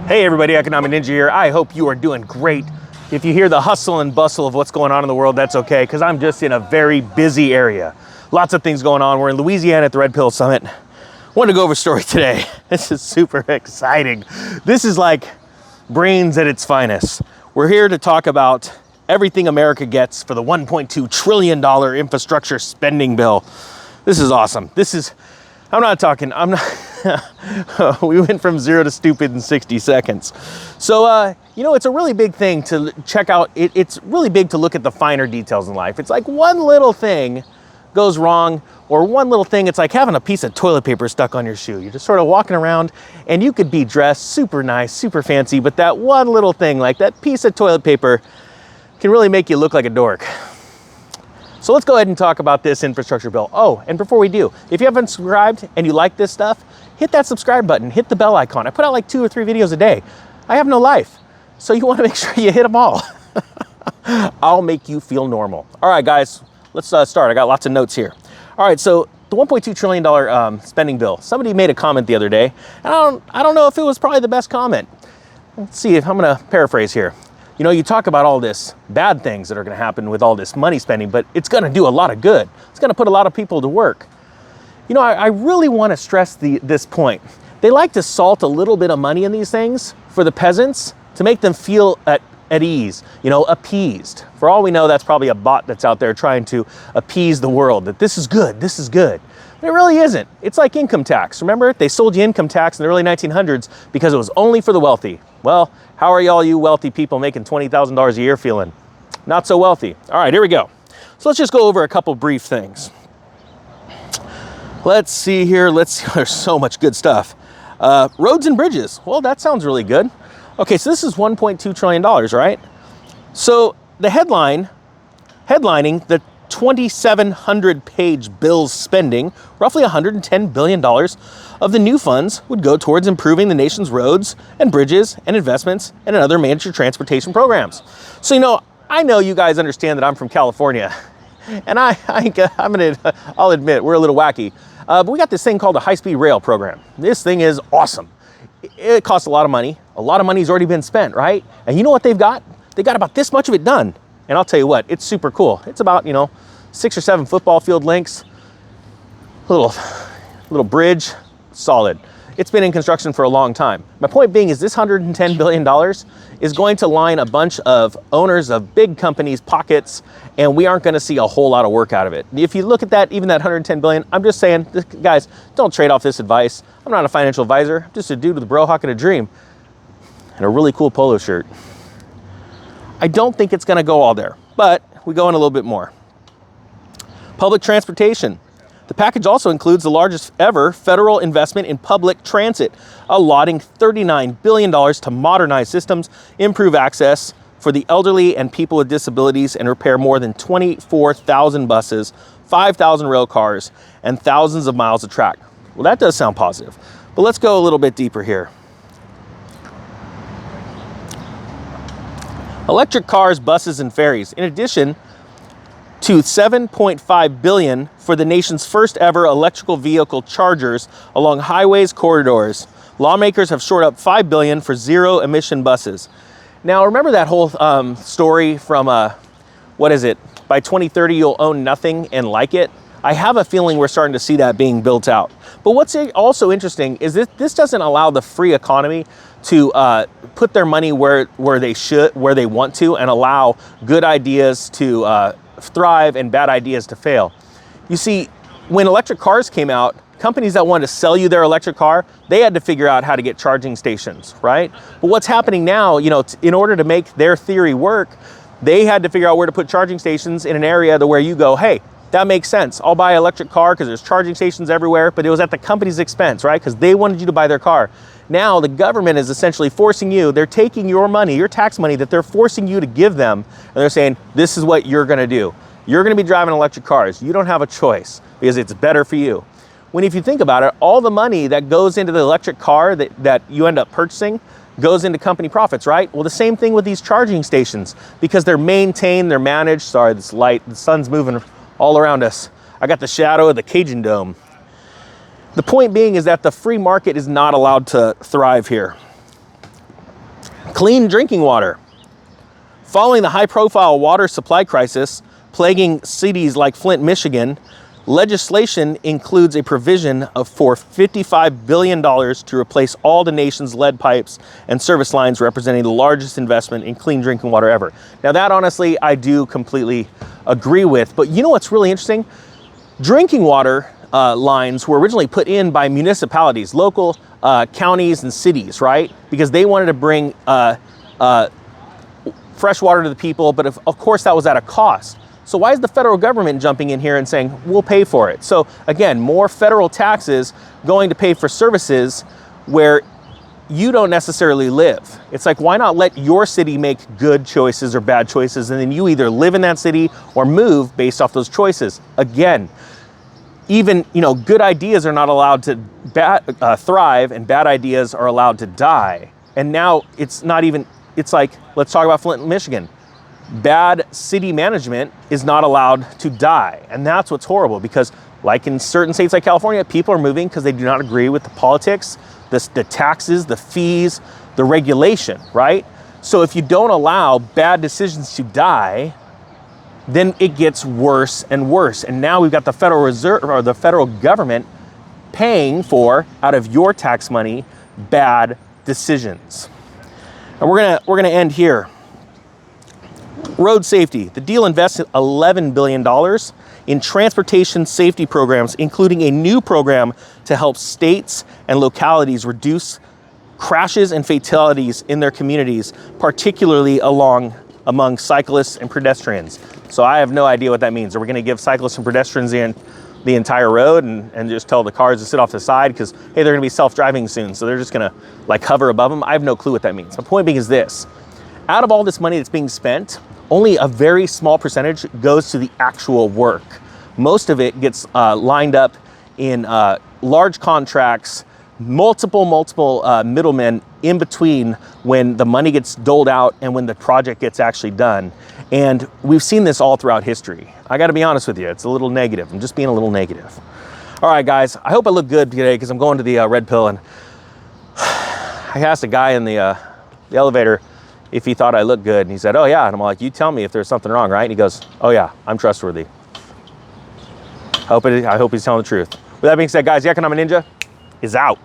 Hey everybody, Economic Ninja here. I hope you are doing great. If you hear the hustle and bustle of what's going on in the world, that's okay, because I'm just in a very busy area. Lots of things going on. We're in Louisiana at the Red Pill Summit. Wanted to go over a story today. This is super exciting. This is like brains at its finest. We're here to talk about everything America gets for the $1.2 trillion infrastructure spending bill. This is awesome. We went from zero to stupid in 60 seconds. So, it's a really big thing to check out. It's really big to look at the finer details in life. It's like one little thing goes wrong, or one little thing, it's like having a piece of toilet paper stuck on your shoe. You're just sort of walking around and you could be dressed super nice, super fancy, but that one little thing, like that piece of toilet paper, can really make you look like a dork. So let's go ahead and talk about this infrastructure bill. Oh, and before we do, if you haven't subscribed and you like this stuff, hit that subscribe button, hit the bell icon. I put out like 2 or 3 videos a day. I have no life, so you want to make sure you hit them all. I'll make you feel normal. All right, guys, let's start. I got lots of notes here. All right, so the $1.2 trillion spending bill. Somebody made a comment the other day, and I don't know if it was probably the best comment. Let's see if I'm going to paraphrase here. You know, you talk about all this bad things that are going to happen with all this money spending, but it's going to do a lot of good. It's going to put a lot of people to work. You know, I really want to stress this point. They like to salt a little bit of money in these things for the peasants to make them feel at ease, appeased. For all we know, that's probably a bot that's out there trying to appease the world, that this is good, this is good. But it really isn't. It's like income tax. Remember, they sold you income tax in the early 1900s because it was only for the wealthy. Well, how are y'all you wealthy people making $20,000 a year feeling? Not so wealthy. All right, here we go. So let's just go over a couple brief things. Let's see here. There's so much good stuff. Roads and bridges. Well, that sounds really good. Okay, so this is $1.2 trillion, right? So the headlining the 2,700-page bill's spending, roughly $110 billion of the new funds would go towards improving the nation's roads and bridges and investments and other major transportation programs. So, I know you guys understand that I'm from California, and I'll admit, we're a little wacky, but we got this thing called a high-speed rail program. This thing is awesome. It costs a lot of money. A lot of money's already been spent, right? And you know what they've got? They got about this much of it done. And I'll tell you what, it's super cool. It's about, 6 or 7 football field lengths, little bridge, solid. It's been in construction for a long time. My point being is this $110 billion is going to line a bunch of owners of big companies' pockets, and we aren't going to see a whole lot of work out of it. If you look at that, even that $110 billion, I'm just saying, guys, don't trade off this advice. I'm not a financial advisor. I'm just a dude with a bro hawking a dream and a really cool polo shirt. I don't think it's going to go all there, but we go in a little bit more. Public transportation. The package also includes the largest ever federal investment in public transit, allotting $39 billion to modernize systems, improve access for the elderly and people with disabilities, and repair more than 24,000 buses, 5,000 rail cars, and thousands of miles of track. Well, that does sound positive, but let's go a little bit deeper here. Electric cars, buses, and ferries, in addition to $7.5 billion for the nation's first ever electrical vehicle chargers along highways corridors. Lawmakers have shored up $5 billion for zero emission buses. Now, remember that whole story from, by 2030 you'll own nothing and like it? I have a feeling we're starting to see that being built out. But what's also interesting is that this doesn't allow the free economy to put their money where they want to, and allow good ideas to thrive and bad ideas to fail. You see, when electric cars came out, companies that wanted to sell you their electric car, they had to figure out how to get charging stations, right? But what's happening now, in order to make their theory work, they had to figure out where to put charging stations in an area where you go, hey, that makes sense. I'll buy an electric car because there's charging stations everywhere, but it was at the company's expense, right? Because they wanted you to buy their car. Now the government is essentially forcing you, they're taking your money, your tax money that they're forcing you to give them, and they're saying, this is what you're gonna do. You're gonna be driving electric cars. You don't have a choice because it's better for you. When if you think about it, all the money that goes into the electric car that you end up purchasing goes into company profits, right? Well, the same thing with these charging stations, because they're maintained, they're managed. Sorry, this light, the sun's moving all around us. I got the shadow of the Cajun Dome. The point being is that the free market is not allowed to thrive here. Clean drinking water. Following the high-profile water supply crisis plaguing cities like Flint, Michigan, legislation includes a provision for $55 billion to replace all the nation's lead pipes and service lines, representing the largest investment in clean drinking water ever. Now that, honestly, I do completely agree with, but you know what's really interesting? Drinking water lines were originally put in by municipalities, local counties and cities, right? Because they wanted to bring fresh water to the people, but of course that was at a cost. So why is the federal government jumping in here and saying, we'll pay for it? So again, more federal taxes going to pay for services where you don't necessarily live. It's like, why not let your city make good choices or bad choices, and then you either live in that city or move based off those choices? Again, even, you know, good ideas are not allowed to thrive, and bad ideas are allowed to die. And now it's not even, it's like, let's talk about Flint, Michigan. Bad city management is not allowed to die. And that's what's horrible, because like in certain states like California, people are moving because they do not agree with the politics, the taxes, the fees, the regulation, right? So if you don't allow bad decisions to die, then it gets worse and worse. And now we've got the Federal Reserve, or the federal government, paying for, out of your tax money, bad decisions. And we're gonna end here. Road safety. The deal invested $11 billion in transportation safety programs, including a new program to help states and localities reduce crashes and fatalities in their communities, particularly among cyclists and pedestrians. So I have no idea what that means. Are we going to give cyclists and pedestrians the entire road and just tell the cars to sit off the side because, hey, they're going to be self-driving soon, so they're just going to like hover above them? I have no clue what that means. The point being is this: out of all this money that's being spent, only a very small percentage goes to the actual work. Most of it gets lined up in large contracts, multiple middlemen in between when the money gets doled out and when the project gets actually done. And we've seen this all throughout history. I gotta be honest with you, it's a little negative. I'm just being a little negative. All right, guys, I hope I look good today because I'm going to the Red Pill, and I asked a guy in the elevator if he thought I looked good, and he said, oh yeah. And I'm like, you tell me if there's something wrong, right? And he goes, oh yeah, I'm trustworthy. I hope he's telling the truth. With that being said, guys, the Economic Ninja is out.